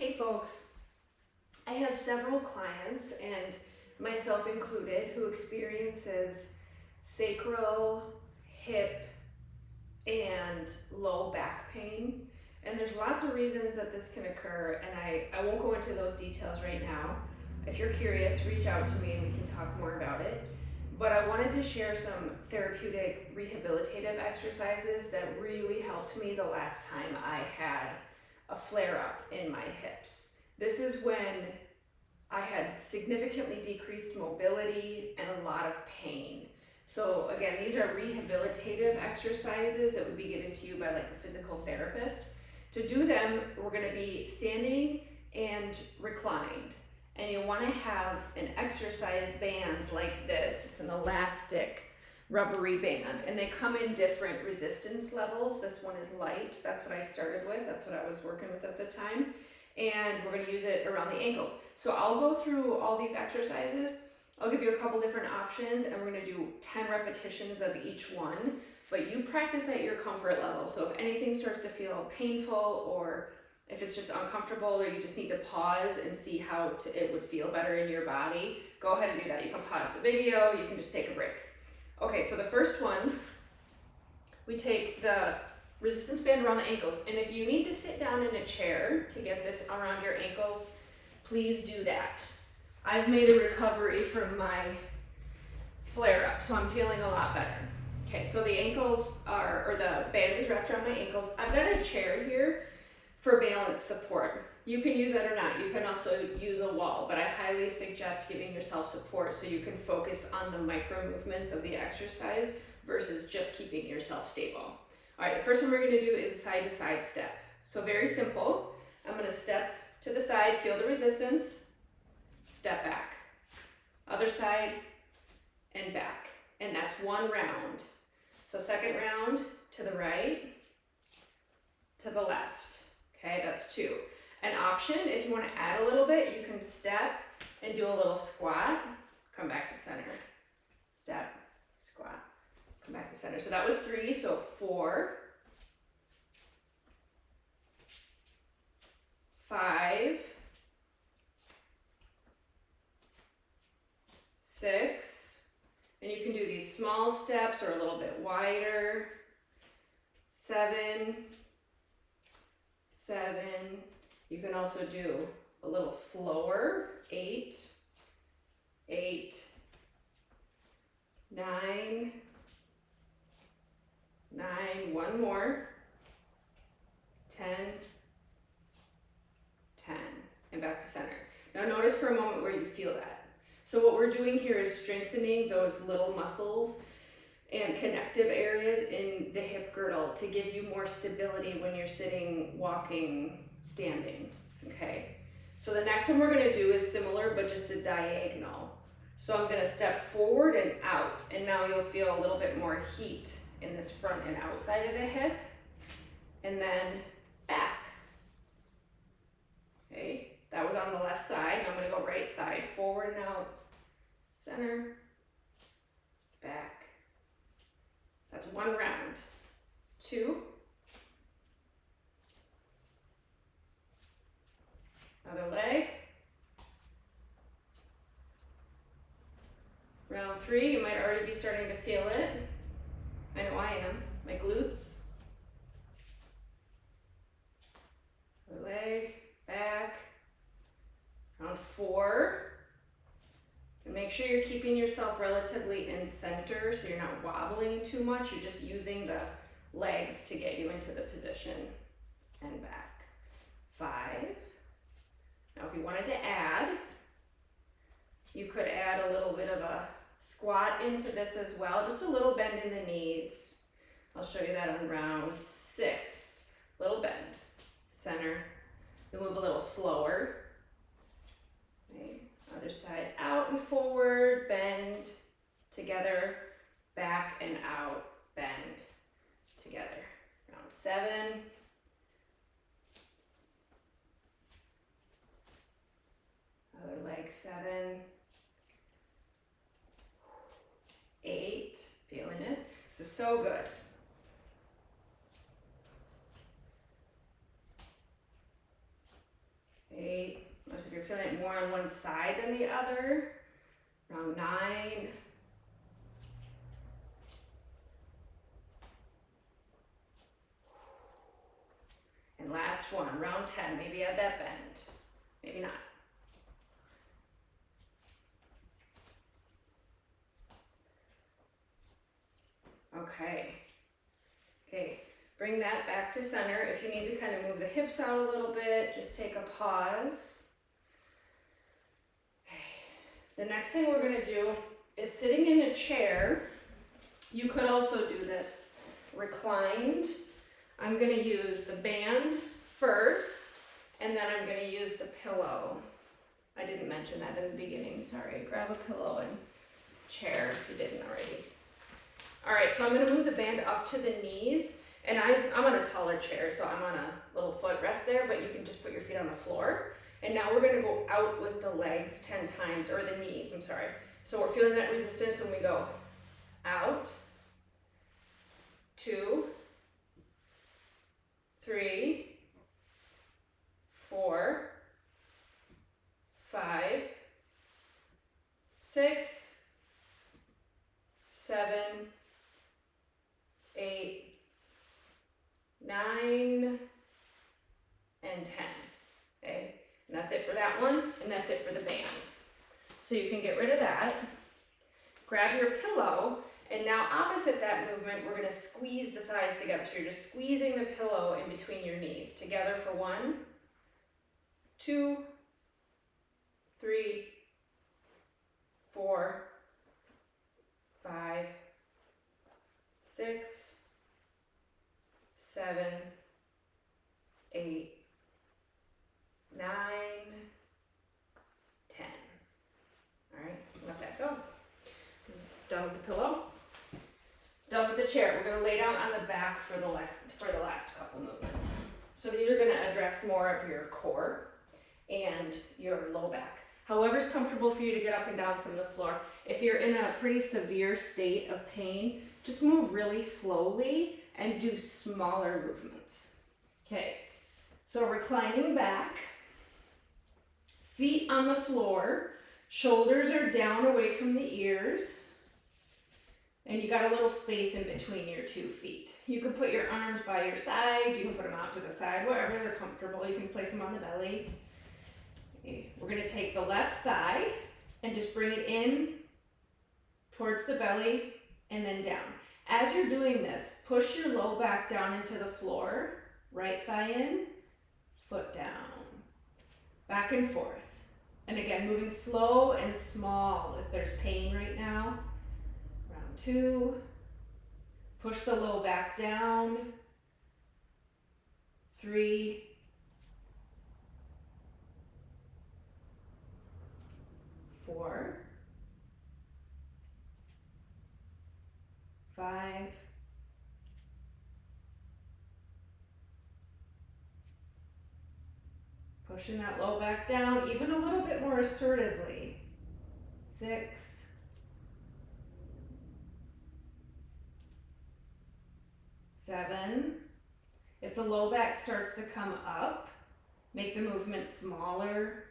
Hey folks, I have several clients, and myself included, who experiences sacral, hip, and low back pain. And there's lots of reasons that this can occur, and I won't go into those details right now. If you're curious, reach out to me and we can talk more about it. But I wanted to share some therapeutic rehabilitative exercises that really helped me the last time I had a flare-up in my hips. This is when I had significantly decreased mobility and a lot of pain. So again, these are rehabilitative exercises that would be given to you by like a physical therapist. To do them, we're going to be standing and reclined. And you want to have an exercise band like this. It's an elastic rubbery band, and they come in different resistance levels. This one is light. That's what I started with. That's what I was working with at the time. And we're going to use it around the ankles. So I'll go through all these exercises. I'll give you a couple different options, and we're going to do 10 repetitions of each one. But you practice at your comfort level. So if anything starts to feel painful, or if it's just uncomfortable, or you just need to pause and see how it would feel better in your body, go ahead and do that. You can pause the video, you can just take a break. Okay, so the first one, we take the resistance band around the ankles. And if you need to sit down in a chair to get this around your ankles, please do that. I've made a recovery from my flare-up, so I'm feeling a lot better. Okay, so the ankles are, or the band is wrapped around my ankles. I've got a chair here for balance support. You can use that or not. You can also use a wall, but I highly suggest giving yourself support so you can focus on the micro movements of the exercise versus just keeping yourself stable. All right, the first one we're gonna do is a side to side step. So very simple. I'm gonna step to the side, feel the resistance, step back. Other side and back. And that's one round. So second round, to the right, to the left. Okay, that's two. An option, if you want to add a little bit, you can step and do a little squat, come back to center. Step, squat, come back to center. So that was 3, so 4, 5, 6, and you can do these small steps or a little bit wider. 7, 7. You can also do a little slower. 8, 8, 9, 9, one more. 10, 10, and back to center. Now notice for a moment where you feel that. So what we're doing here is strengthening those little muscles and connective areas in the hip girdle to give you more stability when you're sitting, walking, standing, okay? So the next one we're gonna do is similar, but just a diagonal. So I'm gonna step forward and out, and now you'll feel a little bit more heat in this front and outside of the hip, and then back, okay? That was on the left side, and I'm gonna go right side, forward and out, center, back. That's one round. 2. Other leg. Round 3, you might already be starting to feel it. I know I am. My glutes. Other leg, back. Round 4. And make sure you're keeping yourself relatively in center so you're not wobbling too much. You're just using the legs to get you into the position and back. 5. Now if you wanted to add, you could add a little bit of a squat into this as well. Just a little bend in the knees. I'll show you that on round 6. Little bend, center. You'll move a little slower. Okay. Other side, out and forward, bend, together, back and out, bend, together. Round 7. Other leg, 7. 8, feeling it. This is so good. course, if you're feeling it more on one side than the other, round 9. And last one, round 10. Maybe add that bend, maybe not. Okay. Okay, bring that back to center. If you need to kind of move the hips out a little bit, just take a pause. The next thing we're going to do is sitting in a chair. You could also do this reclined. I'm going to use the band first, and then I'm going to use the pillow. I didn't mention that in the beginning, sorry. Grab a pillow and chair if you didn't already. All right, so I'm going to move the band up to the knees, and I'm on a taller chair, so I'm on a little footrest there, but you can just put your feet on the floor. And now we're going to go out with the legs 10 times, or the knees, I'm sorry. So we're feeling that resistance when we go out, 2, 3, 4, 5, 6, 7, 8, 9, and 10, okay? And that's it for that one, and that's it for the band. So you can get rid of that. Grab your pillow, and now opposite that movement, we're gonna squeeze the thighs together. So you're just squeezing the pillow in between your knees. Together for 1, 2, 3, 4, 5, 6, 7, 8, 9, 10. All right, let that go. Done with the pillow. Done with the chair. We're going to lay down on the back for the last couple movements. So these are going to address more of your core and your low back. However's comfortable for you to get up and down from the floor. If you're in a pretty severe state of pain, just move really slowly and do smaller movements. Okay, so reclining back, feet on the floor, shoulders are down away from the ears, and you got a little space in between your 2 feet. You can put your arms by your sides, you can put them out to the side, wherever they're comfortable. You can place them on the belly. Okay, we're gonna take the left thigh and just bring it in towards the belly and then down. As you're doing this, push your low back down into the floor, right thigh in, foot down, back and forth. And again, moving slow and small if there's pain right now. Round 2, push the low back down, 3, 4, 5, pushing that low back down even a little bit more assertively. 6, 7. If the low back starts to come up, make the movement smaller.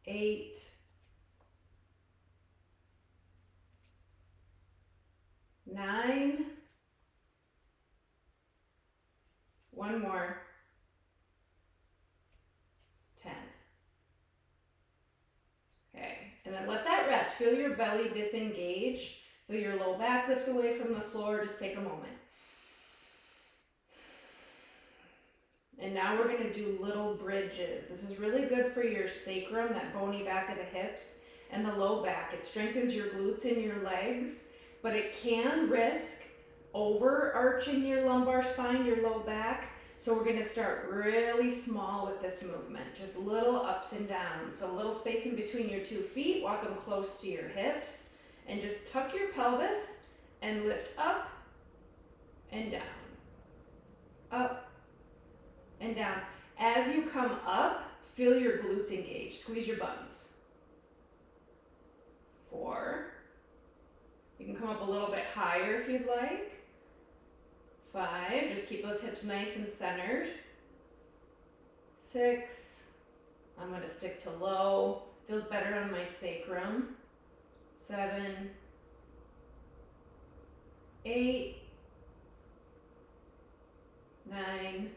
8, 9, one more, 10. Okay, and then let that rest. Feel your belly disengage. Feel your low back lift away from the floor. Just take a moment. And now we're gonna do little bridges. This is really good for your sacrum, that bony back of the hips, and the low back. It strengthens your glutes in your legs, but it can risk overarching your lumbar spine, your low back. So we're gonna start really small with this movement, just little ups and downs. So a little space in between your 2 feet, walk them close to your hips, and just tuck your pelvis and lift up and down, up and down. As you come up, feel your glutes engage. Squeeze your buns. 4. You can come up a little bit higher if you'd like. 5. Just keep those hips nice and centered. 6, I'm gonna stick to low. Feels better on my sacrum. 7, 8, 9,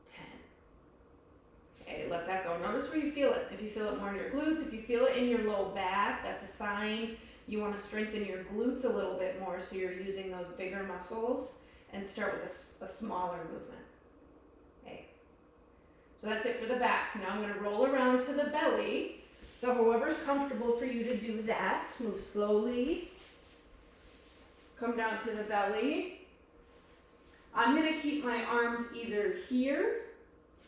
10. Okay, let that go. Notice where you feel it. If you feel it more in your glutes, if you feel it in your low back, that's a sign you want to strengthen your glutes a little bit more, so you're using those bigger muscles, and start with a smaller movement. Okay. So that's it for the back. Now I'm going to roll around to the belly. So whoever's comfortable for you to do that, move slowly. Come down to the belly. I'm going to keep my arms either here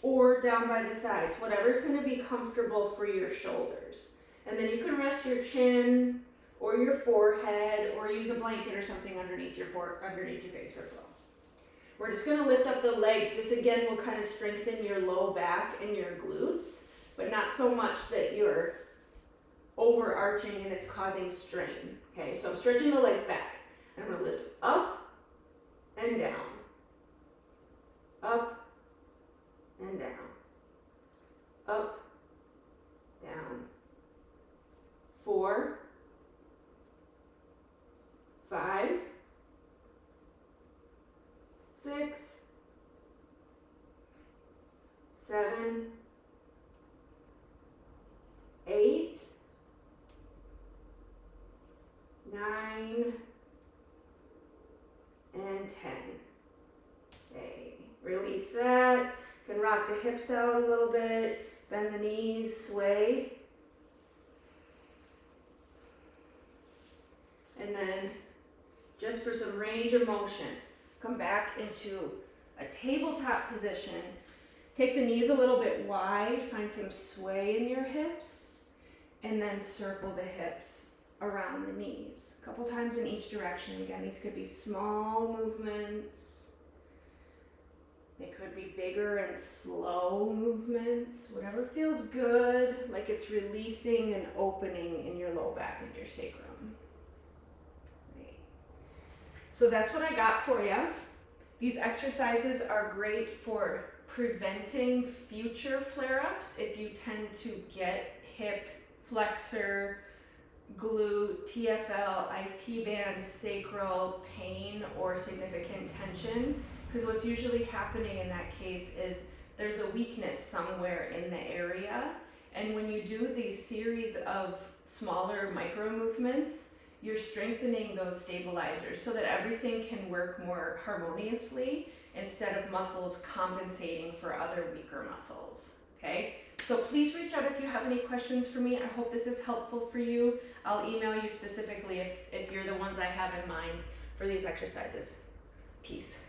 or down by the sides, whatever's going to be comfortable for your shoulders. And then you can rest your chin or your forehead, or use a blanket or something underneath your face for flow. We're just going to lift up the legs. This again will kind of strengthen your low back and your glutes, but not so much that you're overarching and it's causing strain. Okay, so I'm stretching the legs back. I'm going to lift up and down, up and down, up, down. 4, 5, 6, 7, 8, 9, and 10. Okay, release that. You can rock the hips out a little bit, bend the knees, sway. And then, just for some range of motion, come back into a tabletop position. Take the knees a little bit wide, find some sway in your hips, and then circle the hips around the knees. A couple times in each direction. Again, these could be small movements. They could be bigger and slow movements. Whatever feels good, like it's releasing and opening in your low back and your sacrum. So that's what I got for you. These exercises are great for preventing future flare-ups if you tend to get hip, flexor, glute, TFL, IT band, sacral pain or significant tension. Because what's usually happening in that case is there's a weakness somewhere in the area. And when you do these series of smaller micro movements, you're strengthening those stabilizers so that everything can work more harmoniously instead of muscles compensating for other weaker muscles, okay? So please reach out if you have any questions for me. I hope this is helpful for you. I'll email you specifically if you're the ones I have in mind for these exercises. Peace.